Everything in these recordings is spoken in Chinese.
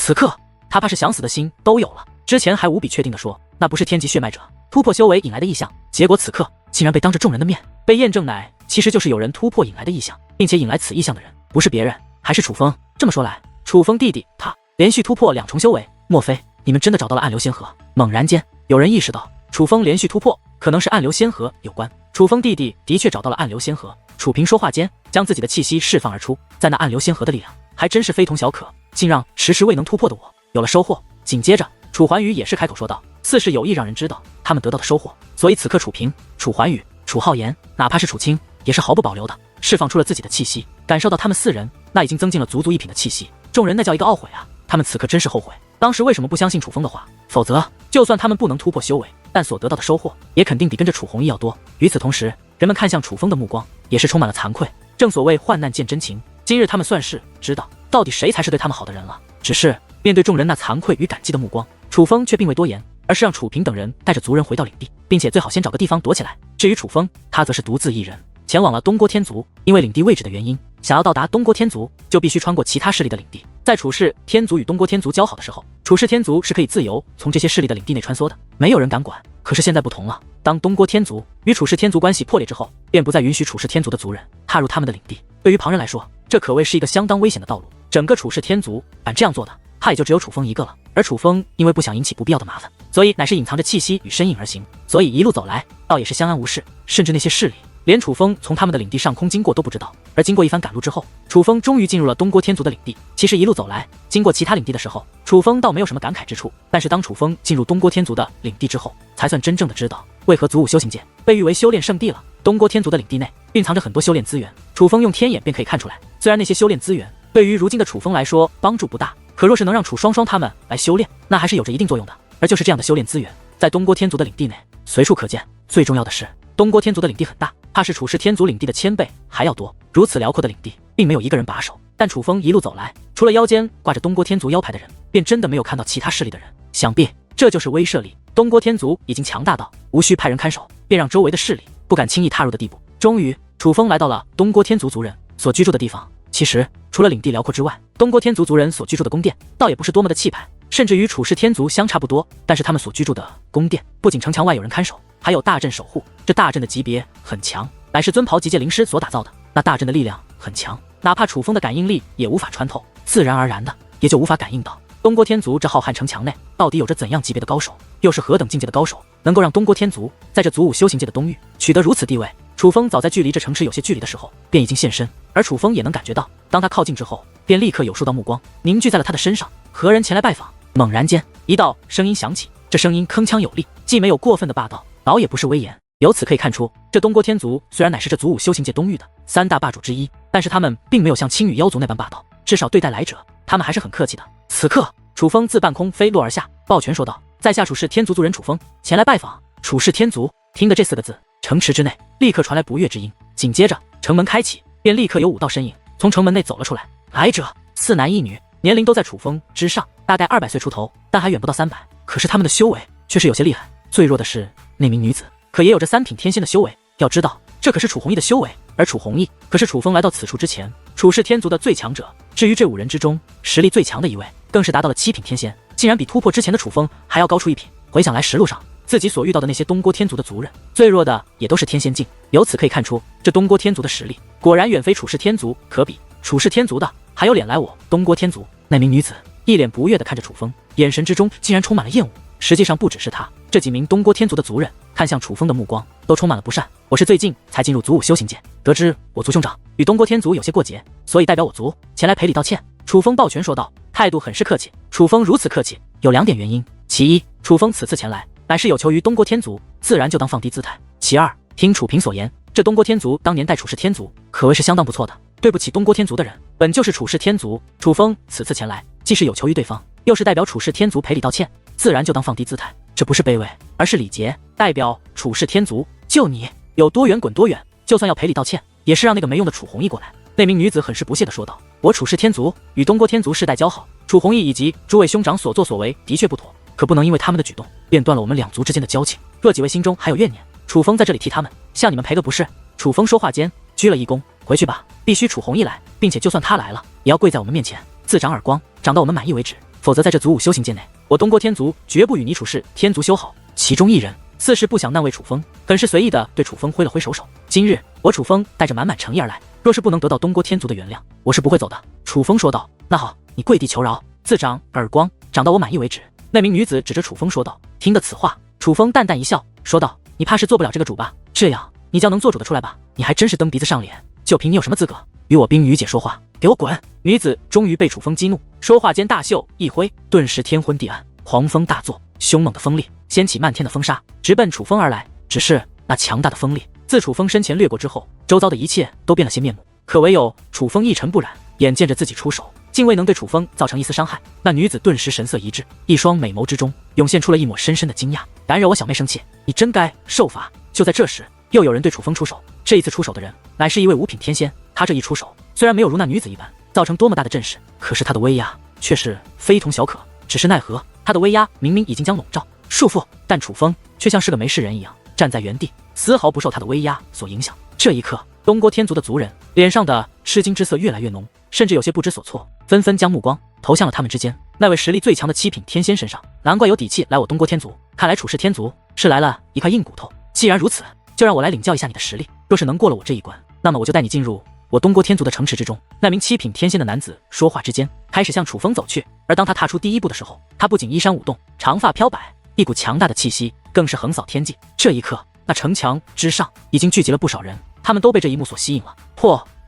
此刻他怕是想死的心都有了。之前还无比确定地说那不是天级血脉者突破修为引来的异象，结果此刻竟然被当着众人的面被验证，乃其实就是有人突破引来的异象，并且引来此异象的人不是别人，还是楚风。这么说来，楚风弟弟他连续突破2重修为，莫非你们真的找到了暗流仙河？猛然间，有人意识到楚风连续突破可能是暗流仙河有关。楚风弟弟的确找到了暗流仙河。楚平说话间，将自己的气息释放而出，在那暗流仙河的力量还真是非同小可，竟让迟迟未能突破的我有了收获。紧接着，楚环宇也是开口说道，似是有意让人知道他们得到的收获，所以此刻楚平、楚环宇、楚浩言，哪怕是楚清，也是毫不保留的释放出了自己的气息。感受到他们4人那已经增进了足足1品的气息，众人那叫一个懊悔啊！他们此刻真是后悔，当时为什么不相信楚风的话？否则，就算他们不能突破修为，但所得到的收获也肯定比跟着楚弘毅要多。与此同时，人们看向楚风的目光也是充满了惭愧。正所谓患难见真情，今日他们算是知道到底谁才是对他们好的人了。只是面对众人那惭愧与感激的目光，楚风却并未多言，而是让楚平等人带着族人回到领地，并且最好先找个地方躲起来。至于楚风，他则是独自一人前往了东郭天族，因为领地位置的原因，想要到达东郭天族，就必须穿过其他势力的领地。在楚氏天族与东郭天族交好的时候，楚氏天族是可以自由从这些势力的领地内穿梭的，没有人敢管。可是现在不同了，当东郭天族与楚氏天族关系破裂之后，便不再允许楚氏天族的族人踏入他们的领地。对于旁人来说，这可谓是一个相当危险的道路。整个楚氏天族敢这样做的，怕也就只有楚风一个了。而楚风因为不想引起不必要的麻烦，所以乃是隐藏着气息与身影而行，所以一路走来倒也是相安无事，甚至那些势力连楚风从他们的领地上空经过都不知道。而经过一番赶路之后，楚风终于进入了东郭天族的领地。其实一路走来，经过其他领地的时候，楚风倒没有什么感慨之处，但是当楚风进入东郭天族的领地之后，才算真正的知道为何祖武修行界被誉为修炼圣地了。东郭天族的领地内蕴藏着很多修炼资源，楚风用天眼便可以看出来。虽然那些修炼资源对于如今的楚风来说帮助不大，可若是能让楚双双他们来修炼，那还是有着一定作用的。而就是这样的修炼资源，在东郭天族的领地内随处可见。最重要的是，东郭天族的领地很大，怕是楚氏天族领地的1000倍还要多。如此辽阔的领地，并没有一个人把守。但楚风一路走来，除了腰间挂着东郭天族腰牌的人，便真的没有看到其他势力的人。想必这就是威慑力。东郭天族已经强大到无需派人看守，便让周围的势力不敢轻易踏入的地步。终于，楚风来到了东郭天族族人所居住的地方。其实，除了领地辽阔之外，东郭天族族人所居住的宫殿倒也不是多么的气派，甚至与楚氏天族相差不多。但是他们所居住的宫殿，不仅城墙外有人看守，还有大阵守护。这大阵的级别很强，乃是尊袍极界灵师所打造的。那大阵的力量很强，哪怕楚风的感应力也无法穿透，自然而然的也就无法感应到东郭天族这浩瀚城墙内到底有着怎样级别的高手，又是何等境界的高手，能够让东郭天族在这祖武修行界的东域取得如此地位。楚风早在距离这城池有些距离的时候便已经现身，而楚风也能感觉到，当他靠近之后，便立刻有数道目光凝聚在了他的身上。何人前来拜访？猛然间，一道声音响起，这声音铿锵有力，既没有过分的霸道，倒也不是威严。由此可以看出，这东郭天族虽然乃是这祖武修行界东域的3大霸主之一，但是他们并没有像青羽妖族那般霸道，至少对待来者，他们还是很客气的。此刻，楚风自半空飞落而下，抱拳说道：“在下楚氏天族族人楚风，前来拜访。”楚氏天族听得这4个字，城池之内立刻传来不悦之音。紧接着，城门开启，便立刻有5道身影从城门内走了出来。来者4男1女，年龄都在楚风之上，大概200岁出头，但还远不到300。可是他们的修为却是有些厉害，最弱的是那名女子，可也有着3品天仙的修为。要知道，这可是楚弘毅的修为，而楚弘毅可是楚风来到此处之前楚氏天族的最强者。至于这5人之中，实力最强的一位，更是达到了7品天仙，竟然比突破之前的楚风还要高出1品。回想来实路上自己所遇到的那些东郭天族的族人，最弱的也都是天仙境。由此可以看出，这东郭天族的实力果然远非楚氏天族可比。楚氏天族的还有脸来我东郭天族？那名女子一脸不悦地看着楚风，眼神之中竟然充满了厌恶。实际上不只是他，这几名东郭天族的族人看向楚风的目光都充满了不善。我是最近才进入祖武修行界，得知我族兄长与东郭天族有些过节，所以代表我族前来赔礼道歉。楚风抱拳说道，态度很是客气。楚风如此客气，有2点原因：其一，楚风此次前来乃是有求于东郭天族，自然就当放低姿态；其二，听楚平所言，这东郭天族当年带楚氏天族可谓是相当不错的，对不起东郭天族的人本就是楚氏天族。楚风此次前来，既是有求于对方，又是代表楚氏天族赔礼道歉，自然就当放低姿态。这不是卑微，而是礼节。代表楚氏天族，就你有多远滚多远，就算要赔礼道歉，也是让那个没用的楚弘毅过来。那名女子很是不屑地说道：“我楚氏天族与东郭天族世代交好，楚弘毅以及诸位兄长所作所为的确不妥，可不能因为他们的举动便断了我们2族之间的交情。若几位心中还有怨念，楚风在这里替他们向你们赔个不是。”楚风说话间鞠了一躬：“回去吧，必须楚弘毅来，并且就算他来了，也要跪在我们面前，自掌耳光，掌到我们满意为止。”否则在这祖武修行界内，我东郭天族绝不与你楚氏天族修好。其中一人似是不想难为楚风，很是随意的对楚风挥了挥手。今日我楚风带着满满诚意而来，若是不能得到东郭天族的原谅，我是不会走的。楚风说道。那好，你跪地求饶，自掌耳光，掌到我满意为止。那名女子指着楚风说道。听得此话，楚风淡淡一笑，说道：你怕是做不了这个主吧？这样你叫能做主的出来吧。你还真是蹬鼻子上脸，就凭你有什么资格与我冰雨姐说话？给我滚！女子终于被楚风激怒，说话间大袖一挥，顿时天昏地暗，狂风大作，凶猛的风力掀起漫天的风沙，直奔楚风而来。只是那强大的风力自楚风身前掠过之后，周遭的一切都变了些面目，可唯有楚风一尘不染，眼见着自己出手，竟未能对楚风造成一丝伤害。那女子顿时神色一滞，一双美眸之中涌现出了一抹深深的惊讶。敢惹我小妹生气，你真该受罚！就在这时，又有人对楚风出手。这一次出手的人乃是一位五品天仙，他这一出手虽然没有如那女子一般造成多么大的阵势，可是他的威压却是非同小可。只是奈何他的威压明明已经将笼罩束缚，但楚风却像是个没事人一样站在原地，丝毫不受他的威压所影响。这一刻，东郭天族的族人脸上的吃惊之色越来越浓，甚至有些不知所措，纷纷将目光投向了他们之间那位实力最强的七品天仙身上。难怪有底气来我东郭天族，看来楚氏天族是来了一块硬骨头。既然如此，就让我来领教一下你的实力。若是能过了我这一关，那么我就带你进入我东郭天族的城池之中。那名七品天仙的男子说话之间，开始向楚风走去。而当他踏出第一步的时候，他不仅衣衫舞动，长发飘摆，一股强大的气息更是横扫天际。这一刻，那城墙之上已经聚集了不少人，他们都被这一幕所吸引了。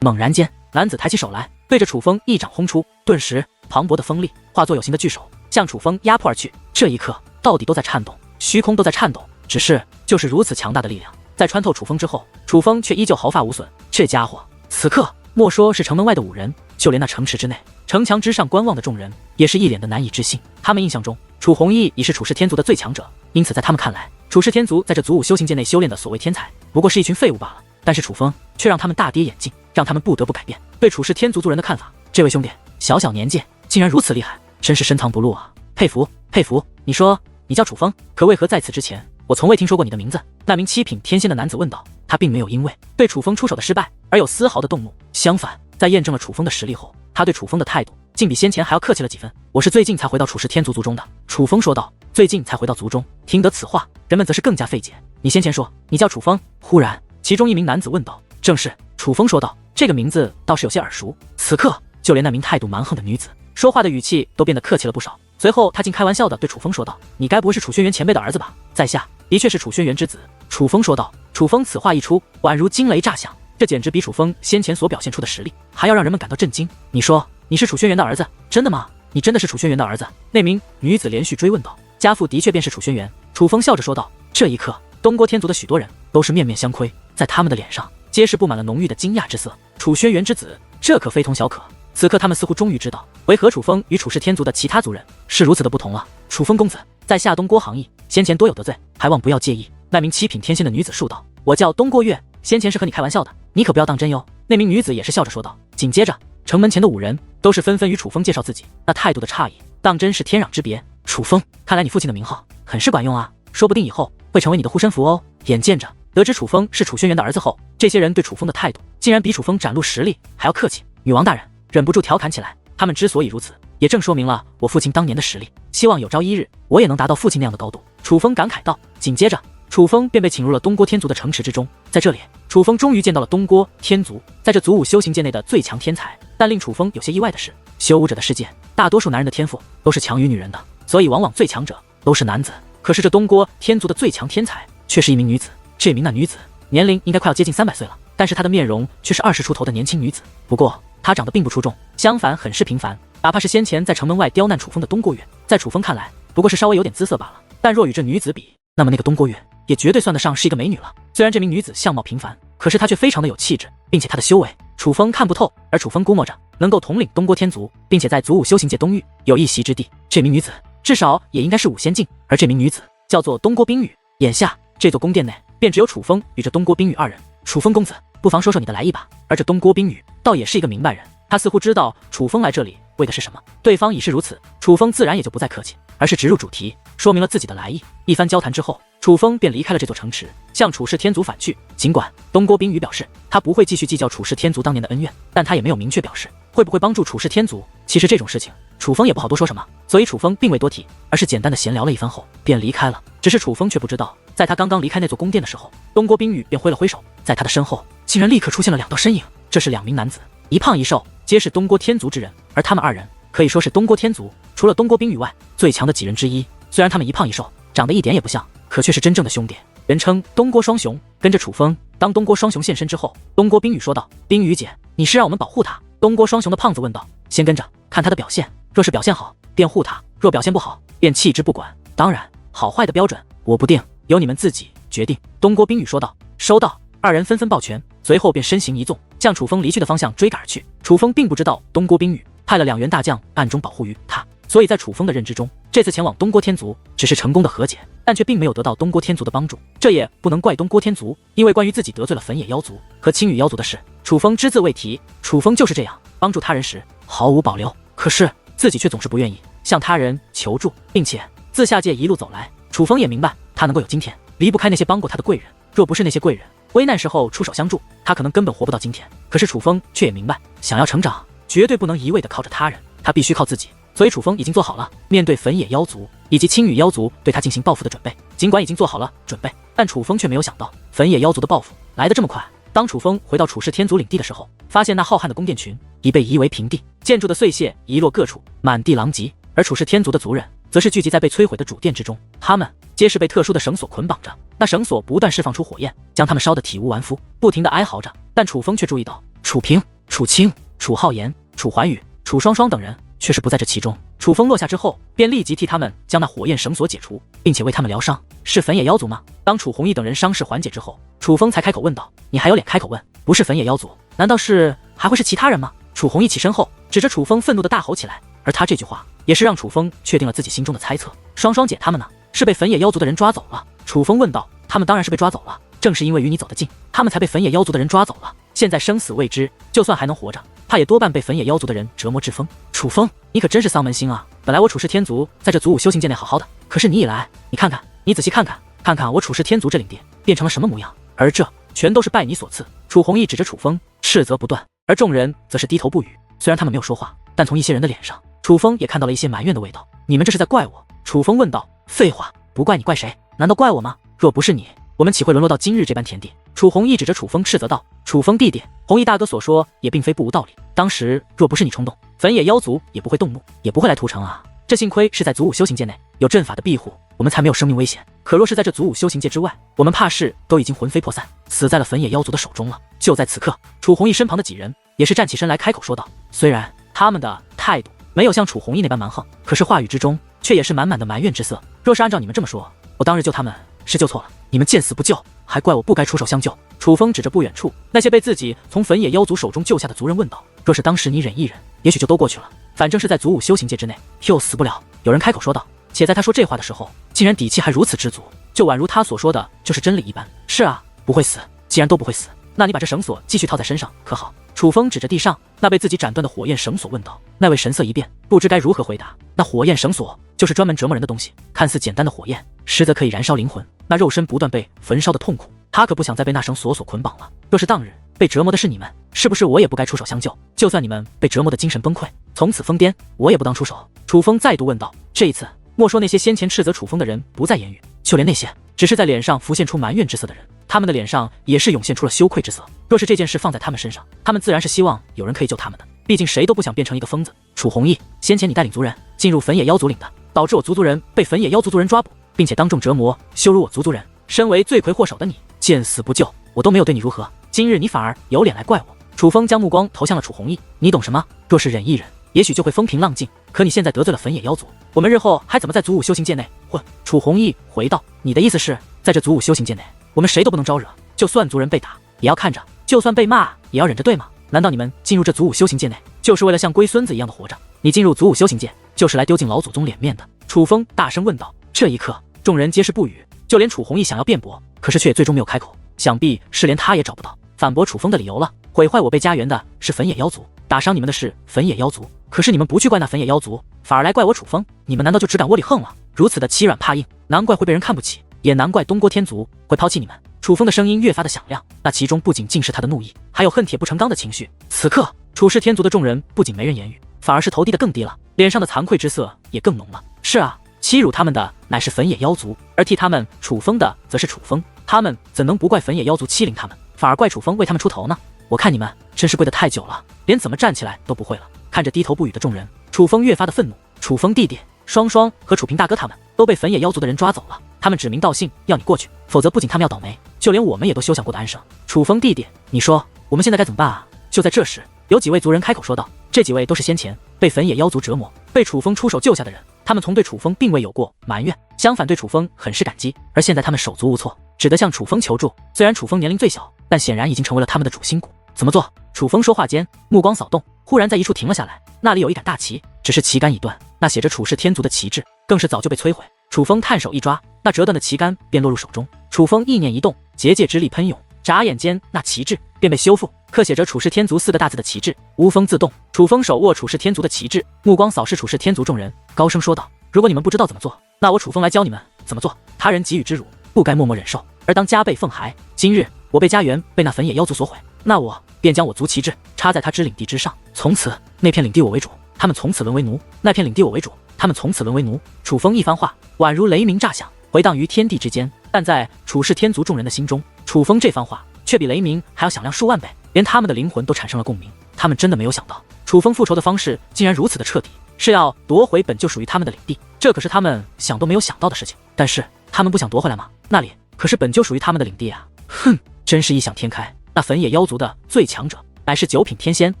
猛然间，男子抬起手来，对着楚风一掌轰出，顿时磅礴的锋利化作有形的巨手，向楚风压迫而去。这一刻，到底都在颤动，虚空都在颤抖。只是就是如此强大的力量，在穿透楚风之后，楚风却依旧毫发无损。这家伙此刻莫说是城门外的5人，就连那城池之内城墙之上观望的众人也是一脸的难以置信。他们印象中楚弘毅已是楚氏天族的最强者，因此在他们看来，楚氏天族在这祖武修行界内修炼的所谓天才不过是一群废物罢了。但是楚风却让他们大跌眼镜，让他们不得不改变对楚氏天族族人的看法。这位兄弟小小年纪竟然如此厉害，真是深藏不露啊，佩服佩服。你说你叫楚风，可为何在此之前我从未听说过你的名字？那名七品天仙的男子问道。他并没有因为对楚风出手的失败而有丝毫的动怒，相反，在验证了楚风的实力后，他对楚风的态度竟比先前还要客气了几分。我是最近才回到楚氏天族族中的，楚风说道。最近才回到族中。听得此话，人们则是更加费解。你先前说你叫楚风，忽然其中一名男子问道。正是，楚风说道。这个名字倒是有些耳熟。此刻就连那名态度蛮横的女子说话的语气都变得客气了不少。随后他竟开玩笑地对楚风说道。你该不会是楚轩辕前辈的儿子吧？在下的确是楚轩辕之子。楚风说道。楚风此话一出，宛如惊雷炸响，这简直比楚风先前所表现出的实力还要让人们感到震惊。你说你是楚轩辕的儿子，真的吗？你真的是楚轩辕的儿子？那名女子连续追问道。家父的确便是楚轩辕。楚风笑着说道。这一刻，东郭天族的许多人都是面面相窥，在他们的脸上皆是布满了浓郁的惊讶之色。楚轩辕之子，这可非同小可。此刻他们似乎终于知道，为何楚风与楚氏天族的其他族人是如此的不同了。楚风公子，在下东郭行义，先前多有得罪，还望不要介意。那名七品天仙的女子述道。我叫东郭月，先前是和你开玩笑的，你可不要当真哟。那名女子也是笑着说道。紧接着，城门前的5人都是纷纷与楚风介绍自己，那态度的诧异当真是天壤之别。楚风，看来你父亲的名号很是管用啊，说不定以后会成为你的护身符哦。眼见着得知楚风是楚轩辕的儿子后，这些人对楚风的态度竟然比楚风展露实力还要客气。女王大人忍不住调侃起来。他们之所以如此，也正说明了我父亲当年的实力，希望有朝一日我也能达到父亲那样的高度。楚风感慨道。紧接着，楚风便被请入了东郭天族的城池之中。在这里，楚风终于见到了东郭天族在这祖武修行界内的最强天才。但令楚风有些意外的是，修武者的世界，大多数男人的天赋都是强于女人的，所以往往最强者都是男子。可是这东郭天族的最强天才却是一名女子。这名那女子年龄应该快要接近300岁了，但是她的面容却是20出头的年轻女子。不过她长得并不出众，相反很是平凡。哪怕是先前在城门外刁难楚风的东郭月，在楚风看来不过是稍微有点姿色罢了。但若与这女子比，那么那个东郭月也绝对算得上是一个美女了。虽然这名女子相貌平凡，可是她却非常的有气质，并且她的修为楚风看不透。而楚风估摸着能够统领东郭天族，并且在祖武修行界东域有一席之地，这名女子至少也应该是5仙境。而这名女子叫做东郭冰雨。眼下这座宫殿内便只有楚风与这东郭冰雨2人。楚风公子，不妨说说你的来意吧。而这东郭冰雨倒也是一个明白人，他似乎知道楚风来这里为的是什么。对方已是如此，楚风自然也就不再客气，而是直入主题，说明了自己的来意。一番交谈之后，楚风便离开了这座城池，向楚氏天族返去。尽管东郭冰雨表示他不会继续计较楚氏天族当年的恩怨，但他也没有明确表示会不会帮助楚氏天族？其实这种事情，楚风也不好多说什么，所以楚风并未多提，而是简单的闲聊了一番后便离开了。只是楚风却不知道，在他刚刚离开那座宫殿的时候，东郭冰羽便挥了挥手，在他的身后竟然立刻出现了2道身影。这是2名男子，一胖一瘦，皆是东郭天族之人，而他们2人可以说是东郭天族除了东郭冰羽外最强的几人之一。虽然他们一胖一瘦，长得一点也不像，可却是真正的兄弟，人称东郭双雄。跟着楚风，当东郭双雄现身之后，东郭冰羽说道：“冰羽姐，你是让我们保护他？”东郭双雄的胖子问道：“先跟着看他的表现，若是表现好，便护他；若表现不好，便弃之不管。当然，好坏的标准我不定，由你们自己决定。”东郭冰羽说道。收到。2人纷纷抱拳，随后便身形一纵，向楚风离去的方向追赶而去。楚风并不知道东郭冰羽派了2员大将暗中保护于他，所以在楚风的认知中，这次前往东郭天族只是成功的和解，但却并没有得到东郭天族的帮助。这也不能怪东郭天族，因为关于自己得罪了粉野妖族和青羽妖族的事，楚风只字未提。楚风就是这样，帮助他人时毫无保留，可是自己却总是不愿意向他人求助，并且自下界一路走来，楚风也明白他能够有今天，离不开那些帮过他的贵人。若不是那些贵人危难时候出手相助，他可能根本活不到今天。可是楚风却也明白，想要成长，绝对不能一味的靠着他人，他必须靠自己。所以楚风已经做好了面对粉野妖族以及青羽妖族对他进行报复的准备。尽管已经做好了准备，但楚风却没有想到粉野妖族的报复来得这么快。当楚风回到楚氏天族领地的时候，发现那浩瀚的宫殿群已被夷为平地，建筑的碎屑遗落各处，满地狼藉。而楚氏天族的族人则是聚集在被摧毁的主殿之中，他们皆是被特殊的绳索捆绑着，那绳索不断释放出火焰，将他们烧得体无完肤，不停地哀嚎着。但楚风却注意到，楚平、楚清、楚浩言、楚环宇、楚双双等人却是不在这其中。楚风落下之后，便立即替他们将那火焰绳索解除，并且为他们疗伤。是粉野妖族吗？当楚弘毅等人伤势缓解之后，楚风才开口问道：“你还有脸开口问？不是粉野妖族，难道是还会是其他人吗？”楚弘毅起身后，指着楚风愤怒地大吼起来。而他这句话也是让楚风确定了自己心中的猜测。双双姐他们呢？是被粉野妖族的人抓走了？楚风问道。他们当然是被抓走了，正是因为与你走得近，他们才被粉野妖族的人抓走了。现在生死未知，就算还能活着，怕也多半被粉野妖族的人折磨致疯。楚风，你可真是丧门星啊！本来我楚氏天族在这祖武修行界内好好的，可是你一来，你看看，你仔细看看，看看我楚氏天族这领地变成了什么模样，而这全都是拜你所赐。楚弘毅指着楚风，斥责不断，而众人则是低头不语。虽然他们没有说话，但从一些人的脸上，楚风也看到了一些埋怨的味道。你们这是在怪我？楚风问道。废话，不怪你怪谁？难道怪我吗？若不是你，我们岂会沦落到今日这般田地？楚弘毅指着楚风斥责道。楚风弟弟，弘毅大哥所说也并非不无道理。当时若不是你冲动，粉野妖族也不会动怒，也不会来屠城啊。这幸亏是在祖武修行界内，有阵法的庇护，我们才没有生命危险。可若是在这祖武修行界之外，我们怕是都已经魂飞魄散，死在了粉野妖族的手中了。就在此刻，楚弘毅身旁的几人也是站起身来开口说道。虽然他们的态度没有像楚弘毅那般蛮横，可是话语之中却也是满满的埋怨之色。若是按照你们这么说，我当日救他们是救错了，你们见死不救，还怪我不该出手相救。楚风指着不远处那些被自己从粉野妖族手中救下的族人问道。若是当时你忍一忍，也许就都过去了，反正是在祖武修行界之内，又死不了。有人开口说道，且在他说这话的时候，竟然底气还如此之足，就宛如他所说的就是真理一般。是啊，不会死，既然都不会死，那你把这绳索继续套在身上可好？楚风指着地上那被自己斩断的火焰绳索问道。那位神色一变，不知该如何回答。那火焰绳索就是专门折磨人的东西，看似简单的火焰，实则可以燃烧灵魂，那肉身不断被焚烧的痛苦，他可不想再被那绳索所捆绑了。若是当日被折磨的是你们，是不是我也不该出手相救？就算你们被折磨的精神崩溃，从此疯癫，我也不当出手。楚风再度问道。这一次，莫说那些先前斥责楚风的人不再言语，就连那些只是在脸上浮现出埋怨之色的人，他们的脸上也是涌现出了羞愧之色。若是这件事放在他们身上，他们自然是希望有人可以救他们的，毕竟谁都不想变成一个疯子。楚弘毅，先前你带领族人进入粉野妖族领的，导致我族人被粉野妖族人抓捕，并且当众折磨羞辱我族人，身为罪魁祸首的你，见死不救，我都没有对你如何，今日你反而有脸来怪我。楚风将目光投向了楚弘毅，你懂什么？若是忍一忍，也许就会风平浪静，可你现在得罪了粉野妖族，我们日后还怎么在祖武修行界内混？楚弘毅回道，你的意思是，在这祖武修行界内，我们谁都不能招惹，就算族人被打也要看着，就算被骂也要忍着，对吗？难道你们进入这祖武修行界内，就是为了像龟孙子一样的活着？你进入祖武修行界，就是来丢尽老祖宗脸面的？楚风大声问道。这一刻，众人皆是不语，就连楚弘毅想要辩驳，可是却也最终没有开口，想必是连他也找不到反驳楚风的理由了。毁坏我辈家园的是粉野妖族，打伤你们的是粉野妖族，可是你们不去怪那粉野妖族，反而来怪我楚风，你们难道就只敢窝里横了？如此的欺软怕硬，难怪会被人看不起，也难怪东郭天族会抛弃你们。楚风的声音越发的响亮，那其中不仅尽是他的怒意，还有恨铁不成钢的情绪。此刻，楚氏天族的众人不仅没人言语，反而是头低得更低了，脸上的惭愧之色也更浓了。是啊，欺辱他们的乃是粉野妖族，而替他们处分的则是楚风，他们怎能不怪粉野妖族欺凌他们，反而怪楚风为他们出头呢？我看你们真是跪得太久了，连怎么站起来都不会了。看着低头不语的众人，楚风越发的愤怒。楚风弟弟、双双和楚平大哥他们都被粉野妖族的人抓走了，他们指名道姓要你过去，否则不仅他们要倒霉，就连我们也都休想过得安生。楚风弟弟，你说我们现在该怎么办啊？就在这时，有几位族人开口说道，这几位都是先前被粉野妖族折磨，被楚风出手救下的人，他们从对楚风并未有过埋怨，相反对楚风很是感激，而现在他们手足无措，只得向楚风求助。虽然楚风年龄最小，但显然已经成为了他们的主心骨。怎么做？楚风说话间，目光扫动，忽然在一处停了下来，那里有一杆大旗，只是旗杆已断，那写着楚氏天族的旗帜更是早就被摧毁。楚风探手一抓，那折断的旗杆便落入手中。楚风意念一动，结界之力喷涌，眨眼间那旗帜便被修复，刻写着楚氏天族4个大字的旗帜无风自动。楚风手握楚氏天族的旗帜，目光扫视楚氏天族众人，高声说道：如果你们不知道怎么做，那我楚风来教你们怎么做。他人给予之辱，不该默默忍受，而当加倍奉还。今日我辈家园被那粉野妖族所毁，那我便将我族旗帜插在他之领地之上，从此那片领地我为主，他们从此沦为奴；那片领地我为主，他们从此沦为奴。楚风一番话宛如雷鸣炸响，回荡于天地之间，但在楚氏天族众人的心中，楚风这番话却比雷鸣还要响亮数万倍，连他们的灵魂都产生了共鸣。他们真的没有想到，楚风复仇的方式竟然如此的彻底，是要夺回本就属于他们的领地，这可是他们想都没有想到的事情。但是他们不想夺回来吗？那里可是本就属于他们的领地啊！哼，真是异想天开。那粉野妖族的最强者乃是9品天仙，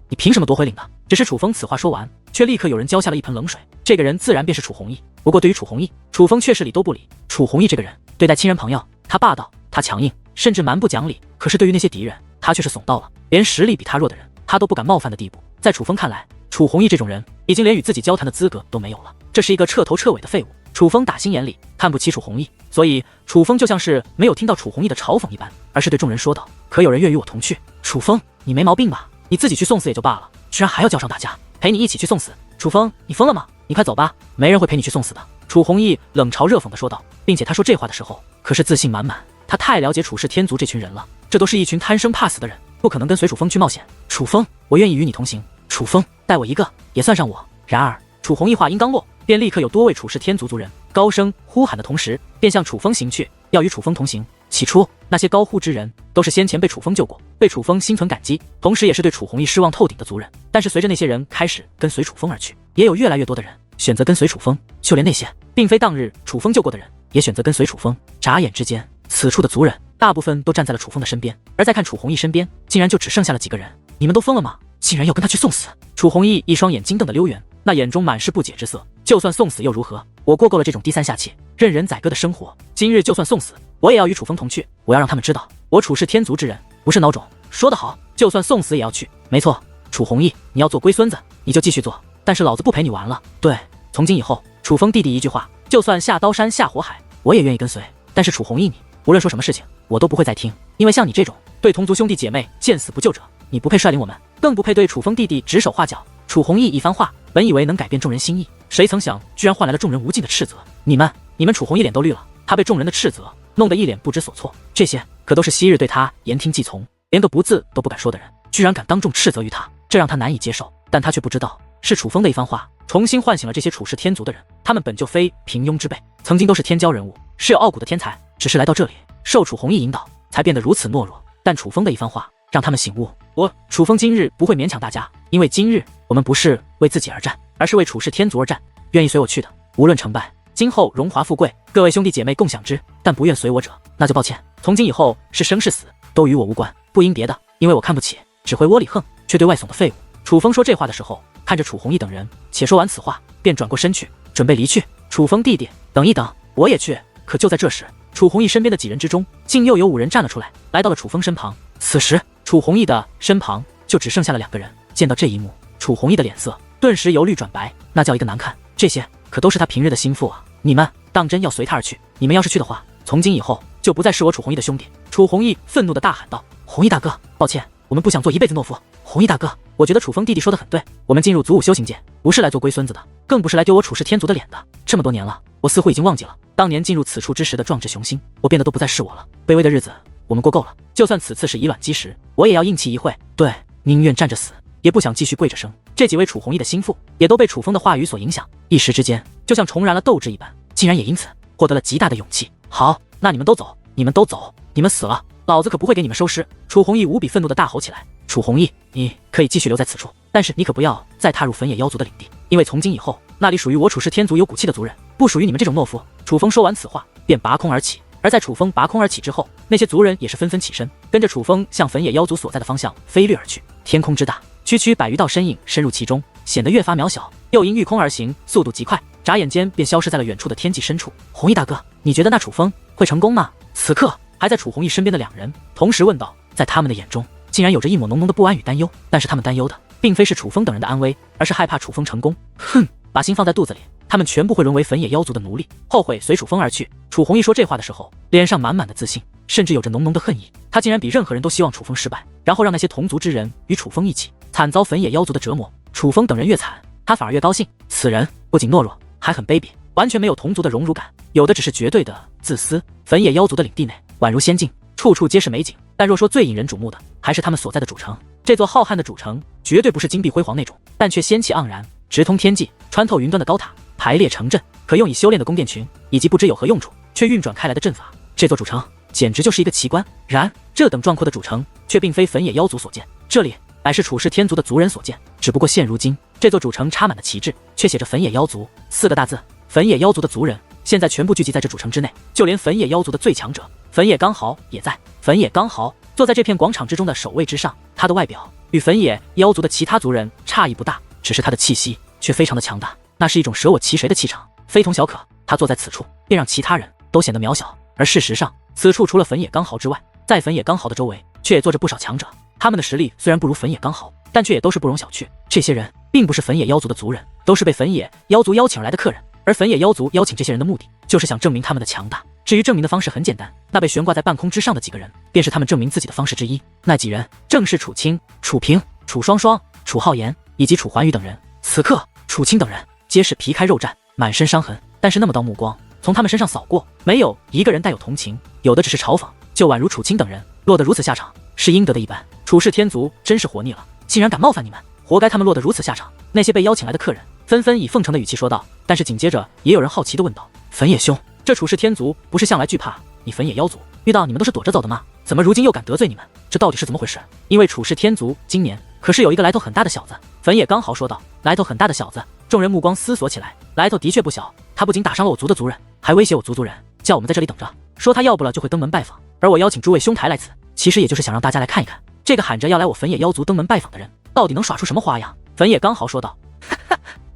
你凭什么夺回领呢？只是楚风此话说完，却立刻有人浇下了一盆冷水。这个人自然便是楚弘毅。不过对于楚弘毅，楚风却是理都不理。楚弘毅这个人对待亲人朋友，他霸道，他强硬，甚至蛮不讲理。可是对于那些敌人，他却是怂到了连实力比他弱的人，他都不敢冒犯的地步。在楚风看来，楚弘毅这种人已经连与自己交谈的资格都没有了，这是一个彻头彻尾的废物。楚风打心眼里看不起楚弘毅，所以楚风就像是没有听到楚弘毅的嘲讽一般，而是对众人说道：可有人愿与我同去？楚风，你没毛病吧？你自己去送死也就罢了，居然还要叫上大家陪你一起去送死。楚风，你疯了吗？你快走吧，没人会陪你去送死的。楚弘毅冷嘲热讽地说道，并且他说这话的时候可是自信满满。他太了解楚氏天族这群人了，这都是一群贪生怕死的人，不可能跟随楚风去冒险。楚风，我愿意与你同行。楚风，带我一个，也算上我。然而楚弘毅话音刚落，便立刻有多位楚氏天族族人高声呼喊的同时，便向楚风行去，要与楚风同行。起初那些高呼之人都是先前被楚风救过，对楚风心存感激，同时也是对楚弘毅失望透顶的族人。但是随着那些人开始跟随楚风而去，也有越来越多的人选择跟随楚风，就连那些并非当日楚风救过的人也选择跟随楚风。眨眼之间，此处的族人大部分都站在了楚风的身边，而再看楚弘毅身边，竟然就只剩下了几个人。你们都疯了吗？竟然要跟他去送死！楚弘毅一双眼睛瞪得溜圆，那眼中满是不解之色。就算送死又如何？我过够了这种低三下气、任人宰割的生活。今日就算送死，我也要与楚风同去。我要让他们知道，我楚氏天族之人不是孬种。说得好，就算送死也要去。没错，楚弘毅，你要做龟孙子，你就继续做，但是老子不陪你玩了。对，从今以后，楚风弟弟一句话，就算下刀山下火海，我也愿意跟随。但是楚弘毅你，无论说什么事情，我都不会再听，因为像你这种对同族兄弟姐妹见死不救者，你不配率领我们，更不配对楚风弟弟指手画脚。楚弘毅一番话，本以为能改变众人心意，谁曾想居然换来了众人无尽的斥责。你们楚弘毅脸都绿了，他被众人的斥责弄得一脸不知所措。这些可都是昔日对他言听计从，连个不字都不敢说的人，居然敢当众斥责于他，这让他难以接受。但他却不知道，是楚风的一番话重新唤醒了这些楚氏天族的人。他们本就非平庸之辈，曾经都是天骄人物，是有傲骨的天才，只是来到这里受楚弘毅引导，才变得如此懦弱。但楚风的一番话让他们醒悟，我楚风今日不会勉强大家，因为今日我们不是为自己而战，而是为楚氏天族而战。愿意随我去的，无论成败，今后荣华富贵，各位兄弟姐妹共享之；但不愿随我者，那就抱歉，从今以后是生是死都与我无关，不因别的，因为我看不起只会窝里横却对外怂的废物。楚风说这话的时候，看着楚弘毅等人，且说完此话，便转过身去，准备离去。楚风弟弟，等一等，我也去。可就在这时，楚弘毅身边的几人之中，竟又有5人站了出来，来到了楚风身旁。此时楚弘毅的身旁就只剩下了2个人。见到这一幕，楚弘毅的脸色顿时由绿转白，那叫一个难看。这些可都是他平日的心腹啊！你们当真要随他而去？你们要是去的话，从今以后就不再是我楚弘毅的兄弟！楚弘毅愤怒地大喊道：弘毅大哥，抱歉，我们不想做一辈子懦夫。弘毅大哥，我觉得楚风弟弟说得很对，我们进入祖武修行界，不是来做龟孙子的，更不是来丢我楚氏天族的脸的。这么多年了，我似乎已经忘记了当年进入此处之时的壮志雄心，我变得都不再是我了。卑微的日子我们过够了，就算此次是以卵击石，我也要硬气一会。对，宁愿站着死，也不想继续跪着生。这几位楚弘毅的心腹也都被楚风的话语所影响，一时之间就像重燃了斗志一般，竟然也因此获得了极大的勇气。好，那你们都走，你们都走，你们死了，老子可不会给你们收尸！楚弘毅无比愤怒地大吼起来。楚弘毅，你可以继续留在此处，但是你可不要再踏入焚野妖族的领地，因为从今以后，那里属于我楚氏天族有骨气的族人，不属于你们这种懦夫。楚风说完此话，便拔空而起。而在楚风拔空而起之后，那些族人也是纷纷起身，跟着楚风向焚野妖族所在的方向飞掠而去。天空之大，区区百余道身影深入其中，显得越发渺小，又因御空而行，速度极快，眨眼间便消失在了远处的天际深处。弘毅大哥，你觉得那楚风会成功吗？此刻还在楚弘毅身边的两人同时问道，在他们的眼中竟然有着一抹浓浓的不安与担忧，但是他们担忧的并非是楚风等人的安危，而是害怕楚风成功。哼，把心放在肚子里，他们全部会沦为焚野妖族的奴隶，后悔随楚风而去。楚弘毅说这话的时候，脸上满满的自信，甚至有着浓浓的恨意。他竟然比任何人都希望楚风失败，然后让那些同族之人与楚风一起惨遭焚野妖族的折磨。楚风等人越惨，他反而越高兴。此人不仅懦弱，还很卑鄙，完全没有同族的荣辱感，有的只是绝对的自私。焚野妖族的领地内宛如仙境，处处皆是美景，但若说最引人瞩目的，还是他们所在的主城。这座浩瀚的主城绝对不是金碧辉煌那种，但却仙气盎然，直通天际，穿透云端的高塔，排列成阵，可用以修炼的宫殿群，以及不知有何用处却运转开来的阵法。这座主城简直就是一个奇观。然这等壮阔的主城却并非焚野妖族所建，这里乃是楚氏天族的族人所建。只不过现如今，这座主城插满了旗帜，却写着焚野妖族4个大字。焚野妖族的族人现在全部聚集在这主城之内，就连焚野妖族的最强者焚野刚豪也在。焚野刚豪坐在这片广场之中的首位之上，他的外表与焚野妖族的其他族人差异不大，只是他的气息却非常的强大，那是一种舍我其谁的气场，非同小可。他坐在此处，便让其他人都显得渺小。而事实上，此处除了焚野刚豪之外，在焚野刚豪的周围却也坐着不少强者，他们的实力虽然不如焚野刚豪，但却也都是不容小觑。这些人并不是焚野妖族的族人，都是被焚野妖族邀请而来的客人，而焚野妖族邀请这些人的目的，就是想证明他们的强大。至于证明的方式很简单，那被悬挂在半空之上的几个人，便是他们证明自己的方式之一。那几人正是楚清、楚平、楚双双、楚浩言以及楚环宇等人。此刻，楚清等人皆是皮开肉绽，满身伤痕，但是那么道目光从他们身上扫过，没有一个人带有同情，有的只是嘲讽。就宛如楚清等人落得如此下场，是应得的一般。楚氏天族真是活腻了，竟然敢冒犯你们，活该他们落得如此下场。那些被邀请来的客人纷纷以奉承的语气说道，但是紧接着也有人好奇地问道，焚野兄，这楚氏天族不是向来惧怕你焚野妖族，遇到你们都是躲着走的吗？怎么如今又敢得罪你们？这到底是怎么回事？因为楚氏天族今年可是有一个来头很大的小子。焚野刚豪说道，来头很大的小子。众人目光思索起来，来头的确不小，他不仅打伤了我族的族人，还威胁我族人叫我们在这里等着，说他要不了就会登门拜访。而我邀请诸位兄台来此，其实也就是想让大家来看一看，这个喊着要来我焚野妖族登门拜访的人，到底能耍出什么花样。焚野刚豪说道，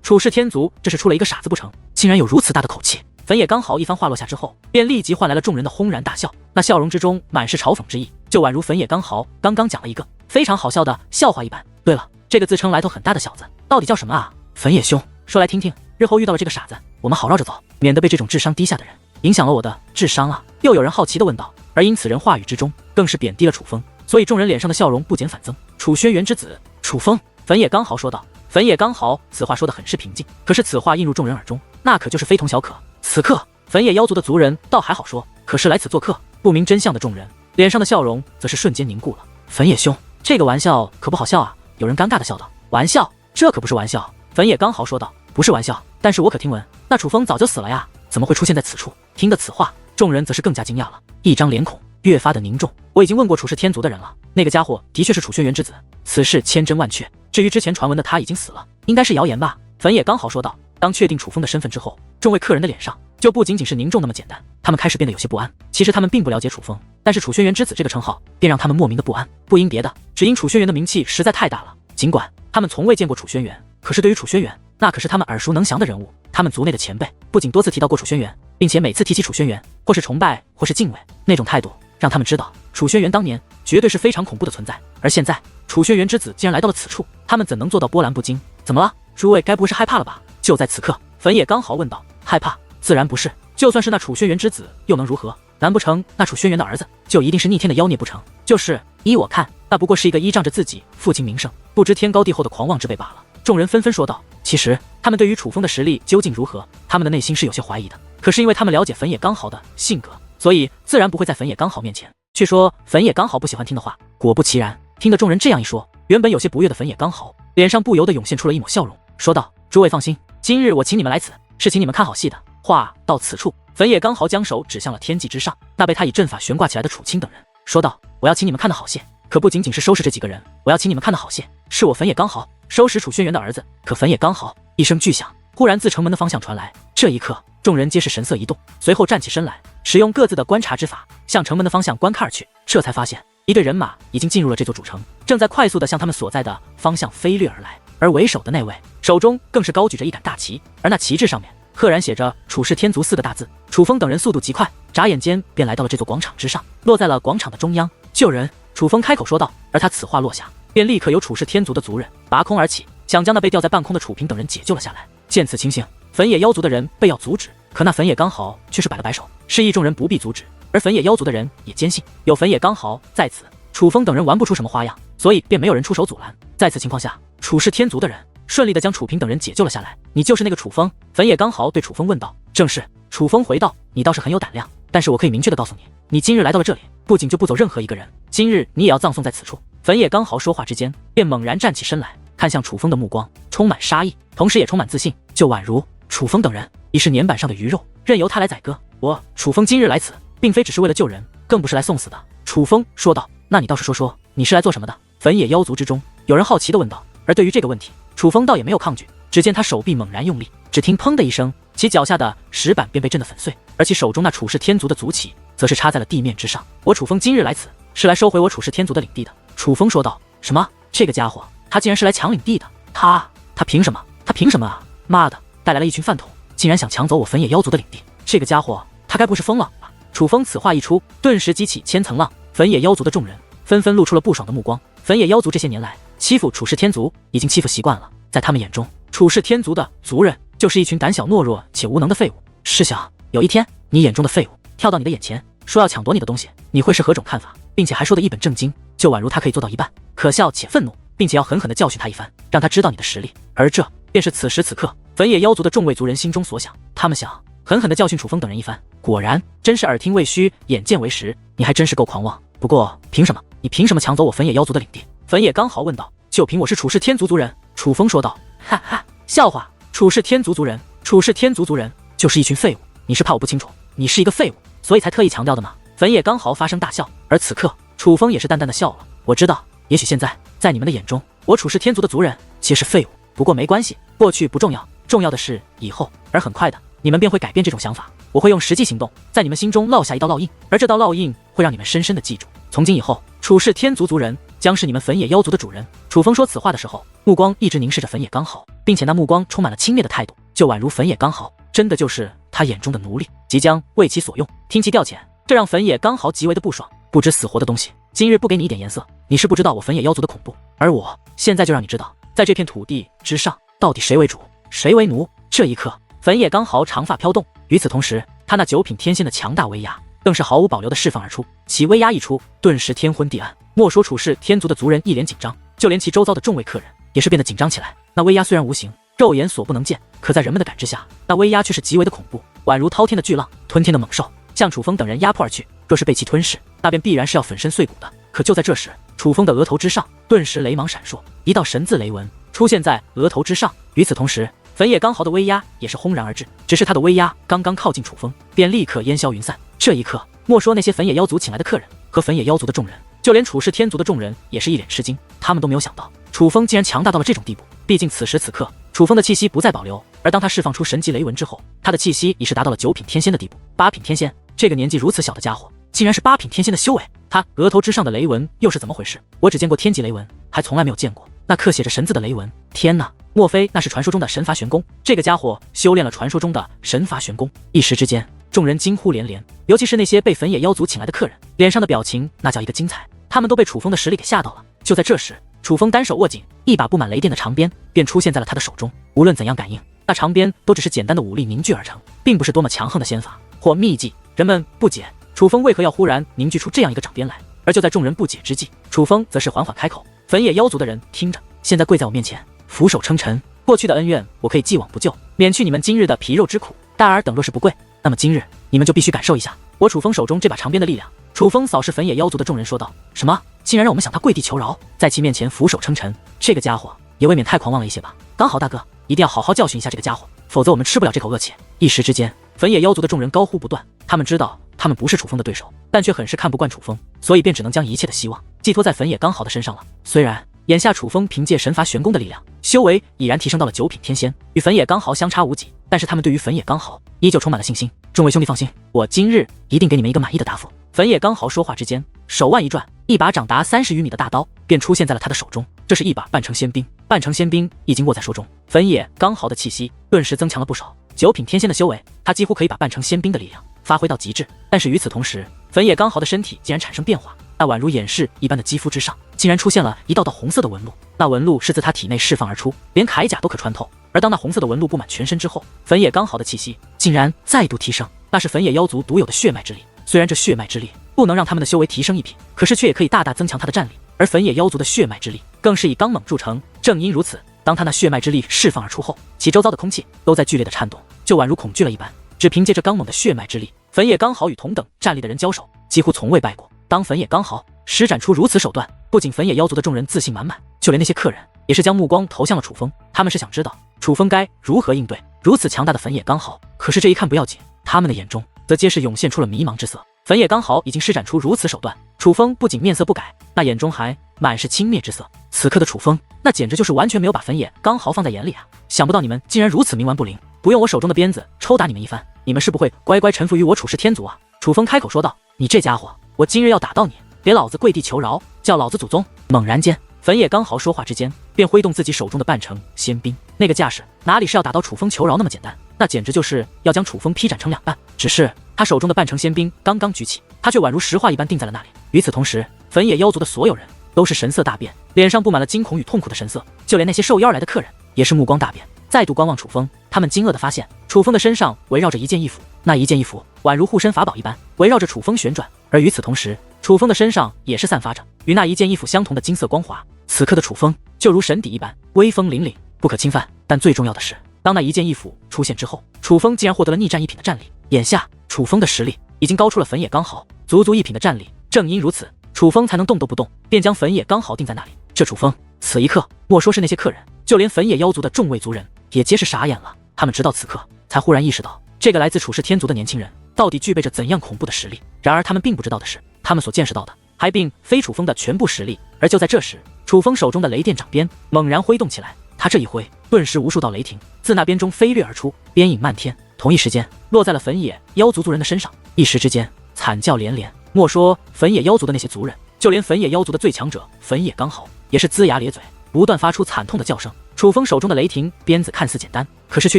楚氏天族这是出了一个傻子不成？竟然有如此大的口气。焚野刚豪一番话落下之后，便立即换来了众人的轰然大笑，那笑容之中满是嘲讽之意，就宛如焚野刚豪刚刚讲了一个非常好笑的笑话一般。对了，这个自称来头很大的小子到底叫什么啊？焚野兄，说来听听，日后遇到了这个傻子，我们好绕着走，免得被这种智商低下的人影响了我的智商啊。又有人好奇地问道，而因此人话语之中更是贬低了楚风，所以众人脸上的笑容不减反增。楚轩辕之子楚风，焚野刚豪说道。焚野刚豪此话说得很是平静，可是此话映入众人耳中，那可就是非同小可。此刻焚野妖族的族人倒还好说，可是来此做客不明真相的众人脸上的笑容则是瞬间凝固了。焚野兄，这个玩笑可不好笑啊。有人尴尬地笑道，玩笑？这可不是玩笑。焚野刚豪说道，不是玩笑，但是我可听闻那楚风早就死了呀，怎么会出现在此处？听得此话，众人则是更加惊讶了，一张脸孔越发的凝重。我已经问过楚氏天族的人了，那个家伙的确是楚轩辕之子，此事千真万确。至于之前传闻的他已经死了，应该是谣言吧。焚野刚豪说道。当确定楚风的身份之后，众位客人的脸上就不仅仅是凝重那么简单，他们开始变得有些不安。其实他们并不了解楚风，但是楚轩辕之子这个称号便让他们莫名的不安，不因别的，只因楚轩辕的名气实在太大了。尽管他们从未见过楚轩辕，可是对于楚轩辕，那可是他们耳熟能详的人物。他们族内的前辈不仅多次提到过楚轩辕，并且每次提起楚轩辕，或是崇拜，或是敬畏，那种态度让他们知道楚轩辕当年绝对是非常恐怖的存在。而现在楚轩辕之子既然来到了此处，他们怎能做到波澜不惊？怎么了？诸位该不会是害怕了吧？就在此刻，焚野刚豪问道。害怕？自然不是，就算是那楚轩辕之子又能如何？难不成那楚轩辕的儿子就一定是逆天的妖孽不成？就是依我看，那不过是一个依仗着自己父亲名声，不知天高地厚的狂妄之辈罢了。众人纷纷说道。其实他们对于楚风的实力究竟如何，他们的内心是有些怀疑的，可是因为他们了解焚野刚豪的性格，所以自然不会在焚野刚豪面前去说焚野刚豪不喜欢听的话。果不其然，听得众人这样一说，原本有些不悦的粉野刚豪脸上不由得涌现出了一抹笑容，说道：“诸位放心，今日我请你们来此，是请你们看好戏的。”话到此处，粉野刚豪将手指向了天际之上那被他以阵法悬挂起来的楚清等人，说道：“我要请你们看的好戏，可不仅仅是收拾这几个人，我要请你们看的好戏，是我粉野刚豪收拾楚轩辕的儿子。”可粉野刚豪一声巨响，忽然自城门的方向传来。这一刻，众人皆是神色一动，随后站起身来，使用各自的观察之法，向城门的方向观看而去。这才发现，一队人马已经进入了这座主城，正在快速地向他们所在的方向飞掠而来。而为首的那位，手中更是高举着一杆大旗，而那旗帜上面赫然写着“楚氏天族”4个大字。楚风等人速度极快，眨眼间便来到了这座广场之上，落在了广场的中央。救人！楚风开口说道。而他此话落下，便立刻有楚氏天族的族人拔空而起，想将那被吊在半空的楚平等人解救了下来。见此情形，粉野妖族的人被要阻止，可那粉野刚豪却是摆了摆手，示意众人不必阻止。而粉野妖族的人也坚信有粉野刚豪在此，楚风等人玩不出什么花样，所以便没有人出手阻拦。在此情况下，楚氏天族的人顺利地将楚平等人解救了下来。你就是那个楚风？粉野刚豪对楚风问道。正是。楚风回道。你倒是很有胆量，但是我可以明确地告诉你，你今日来到了这里，不仅就不走任何一个人，今日你也要葬送在此处。粉野刚豪说话之间，便猛然站起身来，看向楚风的目光充满杀意，同时也充满自信，就宛如楚风等人已是年板上的鱼肉，任由他来宰割。我楚风今日来此，并非只是为了救人，更不是来送死的。楚风说道。那你倒是说说，你是来做什么的？粉野妖族之中，有人好奇地问道。而对于这个问题，楚风倒也没有抗拒，只见他手臂猛然用力，只听砰的一声，其脚下的石板便被震得粉碎，而其手中那楚氏天族的族旗则是插在了地面之上。我楚风今日来此，是来收回我楚氏天族的领地的。楚风说道。什么？这个家伙，他竟然是来抢领地的？他凭什么？他凭什么啊？妈的，带来了一群饭桶，竟然想抢走我粉野妖族的领地！这个家伙，他该不是疯了吧？楚风此话一出，顿时激起千层浪，粉野妖族的众人纷纷露出了不爽的目光。粉野妖族这些年来欺负楚氏天族已经欺负习惯了，在他们眼中，楚氏天族的族人就是一群胆小懦弱且无能的废物。试想，有一天你眼中的废物跳到你的眼前，说要抢夺你的东西，你会是何种看法？并且还说得一本正经，就宛如他可以做到一半，可笑且愤怒，并且要狠狠地教训他一番，让他知道你的实力。而这便是此时此刻粉野妖族的众位族人心中所想，他们想狠狠地教训楚风等人一番。果然真是耳听为虚，眼见为实，你还真是够狂妄。不过凭什么？你凭什么抢走我粉野妖族的领地？粉野刚豪问道。就凭我是楚氏天族族人。楚风说道。哈哈，笑话！楚氏天族族人，楚氏天族族人就是一群废物，你是怕我不清楚你是一个废物，所以才特意强调的吗？粉野刚豪发声大笑。而此刻楚风也是淡淡的笑了。我知道，也许现在在你们的眼中，我楚氏天族的族人皆是废物，不过没关系，过去不重要，重要的是以后。而很快的，你们便会改变这种想法，我会用实际行动在你们心中烙下一道烙印，而这道烙印会让你们深深的记住，从今以后，楚氏天族族人将是你们粉野妖族的主人。楚风说此话的时候，目光一直凝视着粉野刚豪，并且那目光充满了轻蔑的态度，就宛如粉野刚豪真的就是他眼中的奴隶，即将为其所用，听其调遣。这让粉野刚豪极为的不爽，不知死活的东西，今日不给你一点颜色，你是不知道我粉野妖族的恐怖。而我现在就让你知道，在这片土地之上，到底谁为主，谁为奴。这一刻，粉野刚豪长发飘动，与此同时，他那9品天仙的强大威压更是毫无保留的释放而出。其威压一出，顿时天昏地暗。莫说楚氏天族的族人一脸紧张，就连其周遭的众位客人也是变得紧张起来。那威压虽然无形，肉眼所不能见，可在人们的感知下，那威压却是极为的恐怖，宛如滔天的巨浪，吞天的猛兽，向楚风等人压迫而去。若是被其吞噬，那便必然是要粉身碎骨的。可就在这时，楚风的额头之上顿时雷芒闪烁，一道神字雷纹出现在额头之上。与此同时，粉野刚豪的威压也是轰然而至，只是他的威压刚刚靠近楚风，便立刻烟消云散。这一刻，莫说那些粉野妖族请来的客人和粉野妖族的众人，就连楚氏天族的众人也是一脸吃惊，他们都没有想到楚风竟然强大到了这种地步。毕竟此时此刻，楚风的气息不再保留，而当他释放出神级雷纹之后，他的气息已是达到了9品天仙的地步。8品天仙，这个年纪如此小的家伙，竟然是8品天仙的修为。他额头之上的雷纹又是怎么回事？我只见过天级雷纹，还从来没有见过那刻写着神字的雷纹。天哪，莫非那是传说中的神罚玄功？这个家伙修炼了传说中的神罚玄功。一时之间，众人惊呼连连，尤其是那些被粉野妖族请来的客人，脸上的表情那叫一个精彩，他们都被楚风的实力给吓到了。就在这时，楚风单手握紧一把布满雷电的长鞭，便出现在了他的手中。无论怎样感应，那长鞭都只是简单的武力凝聚而成，并不是多么强横的仙法或秘技。人们不解楚风为何要忽然凝聚出这样一个掌鞭来，而就在众人不解之际，楚风则是缓缓开口：粉野妖族的人听着，现在跪在我面前，俯首称臣，过去的恩怨我可以既往不咎，免去你们今日的皮肉之苦。但尔等若是不跪，那么今日你们就必须感受一下我楚风手中这把长鞭的力量。楚风扫视粉野妖族的众人说道：什么？竟然让我们想他跪地求饶，在其面前俯首称臣，这个家伙也未免太狂妄了一些吧？刚好大哥，一定要好好教训一下这个家伙，否则我们吃不了这口恶气。一时之间，粉野妖族的众人高呼不断，他们知道他们不是楚风的对手，但却很是看不惯楚风，所以便只能将一切的希望寄托在粉野刚好的身上了。虽然眼下楚风凭借神罚玄功的力量，修为已然提升到了9品天仙，与粉野刚豪相差无几，但是他们对于粉野刚豪依旧充满了信心。众位兄弟放心，我今日一定给你们一个满意的答复。粉野刚豪说话之间，手腕一转，一把长达30余米的大刀便出现在了他的手中。这是一把半成仙兵，半成仙兵已经握在手中，粉野刚豪的气息顿时增强了不少。9品天仙的修为，他几乎可以把半成仙兵的力量发挥到极致。但是与此同时，粉野刚豪的身体竟然产生变化，那宛如掩饰一般的肌肤之上，竟然出现了一道道红色的纹路。那纹路是自他体内释放而出，连铠甲都可穿透。而当那红色的纹路布满全身之后，粉野刚豪的气息竟然再度提升，那是粉野妖族独有的血脉之力。虽然这血脉之力不能让他们的修为提升1品，可是却也可以大大增强他的战力。而粉野妖族的血脉之力更是以刚猛著称，正因如此，当他那血脉之力释放而出后，其周遭的空气都在剧烈的颤动，就宛如恐惧了一般。只凭借着刚猛的血脉之力，粉野刚豪与同等战力的人交手，几乎从未败过。当粉野刚豪施展出如此手段，不仅粉野妖族的众人自信满满，就连那些客人也是将目光投向了楚风。他们是想知道楚风该如何应对如此强大的粉野刚豪。可是这一看不要紧，他们的眼中则皆是涌现出了迷茫之色。粉野刚豪已经施展出如此手段，楚风不仅面色不改，那眼中还满是轻蔑之色。此刻的楚风，那简直就是完全没有把粉野刚豪放在眼里啊！想不到你们竟然如此冥顽不灵，不用我手中的鞭子抽打你们一番，你们是不会乖乖臣服于我楚氏天族啊！楚风开口说道：“你这家伙，我今日要打到你，给老子跪地求饶，叫老子祖宗！”猛然间，粉野刚豪说话之间，便挥动自己手中的半成仙兵，那个架势哪里是要打到楚风求饶那么简单，那简直就是要将楚风劈斩成2半。只是他手中的半成仙兵刚刚举起，他却宛如石化一般定在了那里。与此同时，粉野妖族的所有人都是神色大变，脸上布满了惊恐与痛苦的神色，就连那些受邀而来的客人也是目光大变，再度观望楚风。他们惊愕地发现，楚风的身上围绕着一件衣服，那一件衣服宛如护身法宝一般，围绕着楚风旋转。而与此同时，楚风的身上也是散发着与那一件衣服相同的金色光华。此刻的楚风就如神邸一般，威风凛凛，不可侵犯。但最重要的是，当那一件衣服出现之后，楚风竟然获得了逆战1品的战力。眼下楚风的实力已经高出了粉野刚豪足足1品的战力，正因如此，楚风才能动都不动便将粉野刚豪定在那里。这楚风此一刻，莫说是那些客人，就连粉野妖族的众位族人也皆是傻眼了。他们直到此刻才忽然意识到，这个来自楚氏天族的年轻人到底具备着怎样恐怖的实力。然而他们并不知道的是，他们所见识到的还并非楚风的全部实力。而就在这时，楚风手中的雷电掌鞭猛然挥动起来，他这一挥，顿时无数道雷霆自那鞭中飞掠而出，鞭影漫天，同一时间落在了粉野妖族族人的身上。一时之间惨叫连连，莫说粉野妖族的那些族人，就连粉野妖族的最强者粉野刚豪也是龇牙咧嘴，不断发出惨痛的叫声。楚风手中的雷霆鞭子看似简单，可是却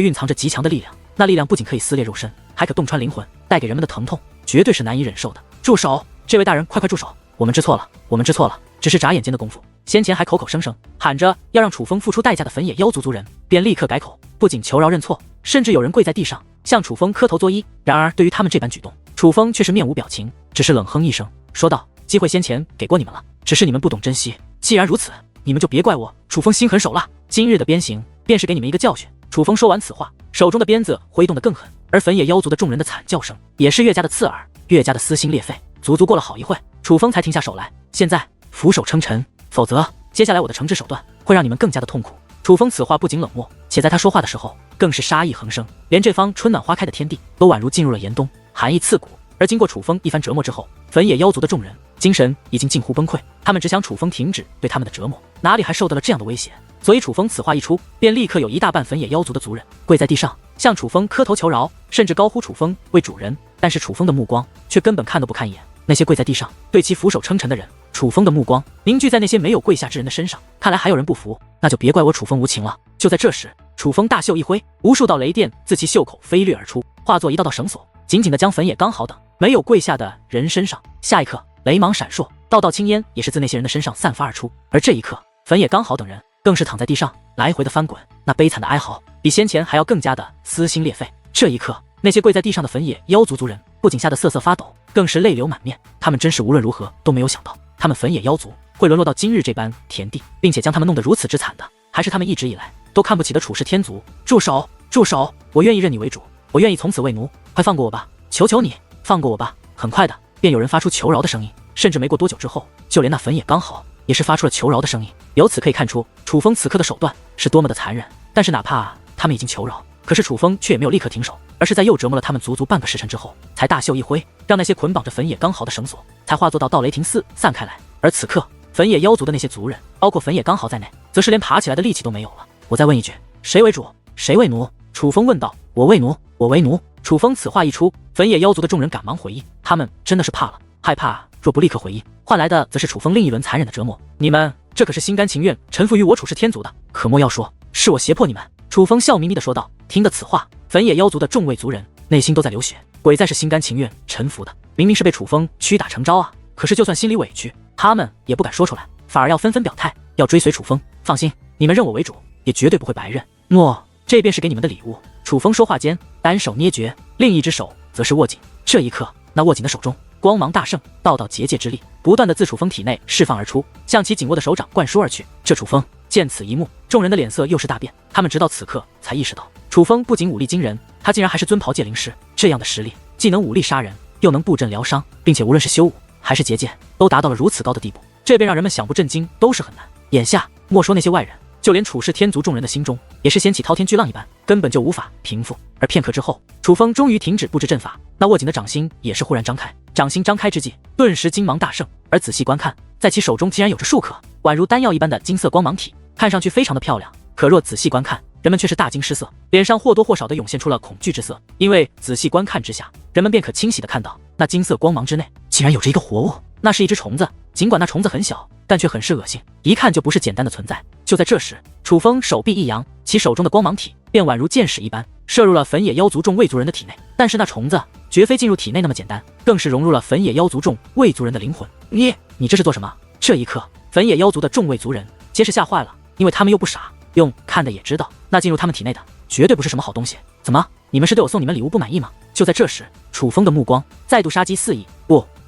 蕴藏着极强的力量，那力量不仅可以撕裂肉身，还可洞穿灵魂，带给人们的疼痛绝对是难以忍受的。住手！这位大人，快住手！我们知错了，我们知错了。只是眨眼间的功夫，先前还口口声声喊着要让楚风付出代价的粉野妖族族人便立刻改口，不仅求饶认错，甚至有人跪在地上向楚风磕头作揖。然而对于他们这般举动，楚风却是面无表情，只是冷哼一声说道：“机会先前给过你们了，只是你们不懂珍惜。既然如此，你们就别怪我楚风心狠手辣，今日的鞭刑便是给你们一个教训。”楚风说完此话，手中的鞭子挥动得更狠，而粉野妖族的众人的惨叫声也是越加的刺耳，越加的撕心裂肺。足足过了好一会，楚风才停下手来，现在俯首称臣，否则接下来我的惩治手段会让你们更加的痛苦。楚风此话不仅冷漠，且在他说话的时候更是杀意横生，连这方春暖花开的天地都宛如进入了严冬，寒意刺骨。而经过楚风一番折磨之后，粉野妖族的众人精神已经近乎崩溃，他们只想楚风停止对他们的折磨，哪里还受到了这样的威胁。所以楚风此话一出，便立刻有一大半粉野妖族的族人跪在地上向楚风磕头求饶，甚至高呼楚风为主人。但是楚风的目光却根本看都不看一眼那些跪在地上对其俯首称臣的人，楚风的目光凝聚在那些没有跪下之人的身上，看来还有人不服，那就别怪我楚风无情了。就在这时，楚风大袖一挥，无数道雷电自其袖口飞掠而出，化作一道道绳索，紧紧地将粉野刚豪等没有跪下的人身上。下一刻，雷芒闪烁，道道青烟也是自那些人的身上散发而出。而这一刻，粉野刚豪等人更是躺在地上来回的翻滚，那悲惨的哀嚎比先前还要更加的撕心裂肺。这一刻，那些跪在地上的粉野妖族族人不仅吓得瑟瑟发抖，更是泪流满面。他们真是无论如何都没有想到，他们粉野妖族会沦落到今日这般田地，并且将他们弄得如此之惨的，还是他们一直以来都看不起的楚氏天族。住手！住手！我愿意认你为主，我愿意从此为奴，快放过我吧！求求你，放过我吧！很快的，便有人发出求饶的声音。甚至没过多久之后，就连那粉野刚好也是发出了求饶的声音。由此可以看出，楚风此刻的手段是多么的残忍。但是哪怕他们已经求饶，可是楚风却也没有立刻停手，而是在又折磨了他们足足半个时辰之后，才大袖一挥，让那些捆绑着粉野刚豪的绳索才化作到雷霆4散开来。而此刻，粉野妖族的那些族人，包括粉野刚豪在内，则是连爬起来的力气都没有了。我再问一句，谁为主，谁为奴？楚风问道。我为奴，我为奴。楚风此话一出，粉野妖族的众人赶忙回应，他们真的是怕了，害怕若不立刻回应，换来的则是楚风另一轮残忍的折磨。你们这可是心甘情愿臣服于我楚氏天族的，可莫要说是我胁迫你们。楚风笑眯眯地说道。听得此话，粉野妖族的众位族人内心都在流血，鬼再是心甘情愿臣服的，明明是被楚风屈打成招啊！可是就算心里委屈，他们也不敢说出来，反而要纷纷表态，要追随楚风。放心，你们认我为主，也绝对不会白认。诺，这便是给你们的礼物。楚风说话间，单手捏诀，另一只手则是握紧。这一刻，那握紧的手中光芒大盛，道道结界之力不断的自楚风体内释放而出，向其紧握的手掌灌输而去。这楚风见此一幕，众人的脸色又是大变，他们直到此刻才意识到，楚风不仅武力惊人，他竟然还是尊袍界灵师，这样的实力，既能武力杀人，又能布阵疗伤，并且无论是修武还是结界，都达到了如此高的地步，这便让人们想不震惊都是很难。眼下，莫说那些外人，就连楚氏天族众人的心中也是掀起滔天巨浪一般，根本就无法平复。而片刻之后，楚风终于停止布置阵法，那握紧的掌心也是忽然张开，掌心张开之际，顿时金芒大盛，而仔细观看，在其手中竟然有着数颗宛如丹药一般的金色光芒体，看上去非常的漂亮。可若仔细观看，人们却是大惊失色，脸上或多或少的涌现出了恐惧之色，因为仔细观看之下，人们便可清晰的看到，那金色光芒之内竟然有着一个活物，那是一只虫子。尽管那虫子很小，但却很是恶心，一看就不是简单的存在。就在这时，楚风手臂一扬，其手中的光芒体便宛如箭矢一般射入了粉野妖族众卫族人的体内。但是那虫子绝非进入体内那么简单，更是融入了粉野妖族众卫族人的灵魂。你这是做什么？这一刻，粉野妖族的众卫族人皆是吓坏了，因为他们又不傻，用看的也知道，那进入他们体内的绝对不是什么好东西。怎么，你们是对我送你们礼物不满意吗？就在这时，楚风的目光再度杀机四溢。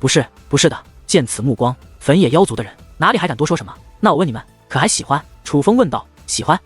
不是的。见此目光，粉野妖族的人哪里还敢多说什么？那我问你们，可还喜欢？楚风问道。喜欢。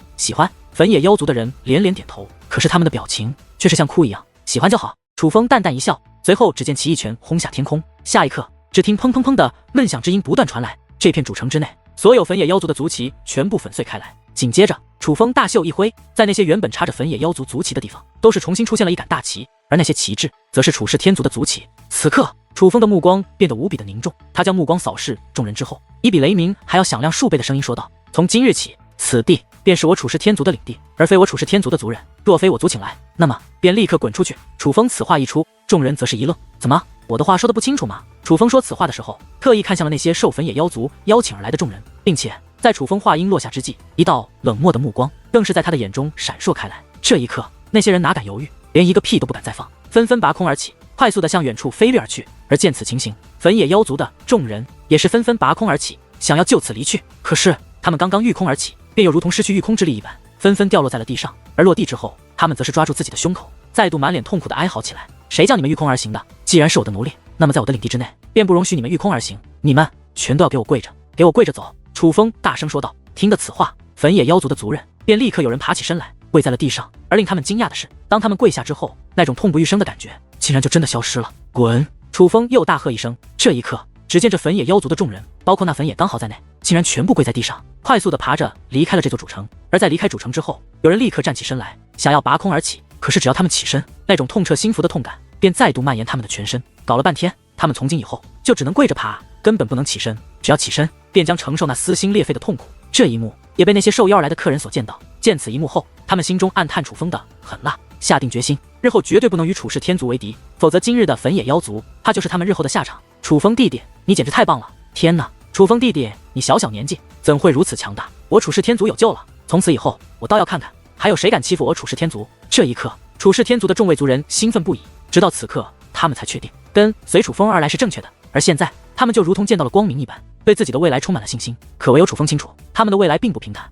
粉野妖族的人连连点头，可是他们的表情却是像哭一样。喜欢就好。楚风淡淡一笑，随后只见其一拳轰下天空，下一刻，只听砰砰砰的闷响之音不断传来，这片主城之内，所有粉野妖族的族旗全部粉碎开来。紧接着，楚风大袖一挥，在那些原本插着粉野妖族族旗的地方，都是重新出现了一杆大旗，而那些旗帜则是楚氏天族的族旗。此刻，楚风的目光变得无比的凝重，他将目光扫视众人之后，以比雷鸣还要响亮数倍的声音说道：从今日起，此地便是我楚氏天族的领地，而非我楚氏天族的族人。若非我族请来，那么便立刻滚出去。楚风此话一出，众人则是一愣，怎么，我的话说得不清楚吗？楚风说此话的时候，特意看向了那些受粉野妖族邀请而来的众人，并且在楚风话音落下之际，一道冷漠的目光更是在他的眼中闪烁开来。这一刻，那些人哪敢犹豫，连一个屁都不敢再放，纷纷拔空而起，快速的向远处飞掠而去。而见此情形，粉野妖族的众人也是纷纷拔空而起，想要就此离去。可是他们刚刚御空而起，便又如同失去御空之力一般，纷纷掉落在了地上。而落地之后，他们则是抓住自己的胸口，再度满脸痛苦的哀嚎起来。谁叫你们御空而行的？既然是我的奴隶，那么在我的领地之内，便不容许你们御空而行。你们全都要给我跪着，给我跪着走！楚风大声说道。听得此话，粉野妖族的族人便立刻有人爬起身来，跪在了地上。而令他们惊讶的是，当他们跪下之后，那种痛不欲生的感觉竟然就真的消失了。滚！楚风又大喝一声。这一刻，只见这粉野妖族的众人，包括那粉野刚好在内，竟然全部跪在地上，快速的爬着离开了这座主城。而在离开主城之后，有人立刻站起身来，想要拔空而起。可是只要他们起身，那种痛彻心腑的痛感便再度蔓延他们的全身。搞了半天，他们从今以后就只能跪着爬，根本不能起身。只要起身，便将承受那撕心裂肺的痛苦。这一幕也被那些受邀而来的客人所见到。见此一幕后，他们心中暗叹楚风的狠辣，下定决心，日后绝对不能与楚氏天族为敌，否则今日的粉野妖族，他就是他们日后的下场。楚风弟弟，你简直太棒了！天哪，楚风弟弟，你小小年纪怎会如此强大？我楚氏天族有救了！从此以后，我倒要看看还有谁敢欺负我楚氏天族。这一刻，楚氏天族的众位族人兴奋不已，直到此刻，他们才确定跟随楚风而来是正确的。而现在，他们就如同见到了光明一般，对自己的未来充满了信心。可唯有楚风清楚，他们的未来并不平坦。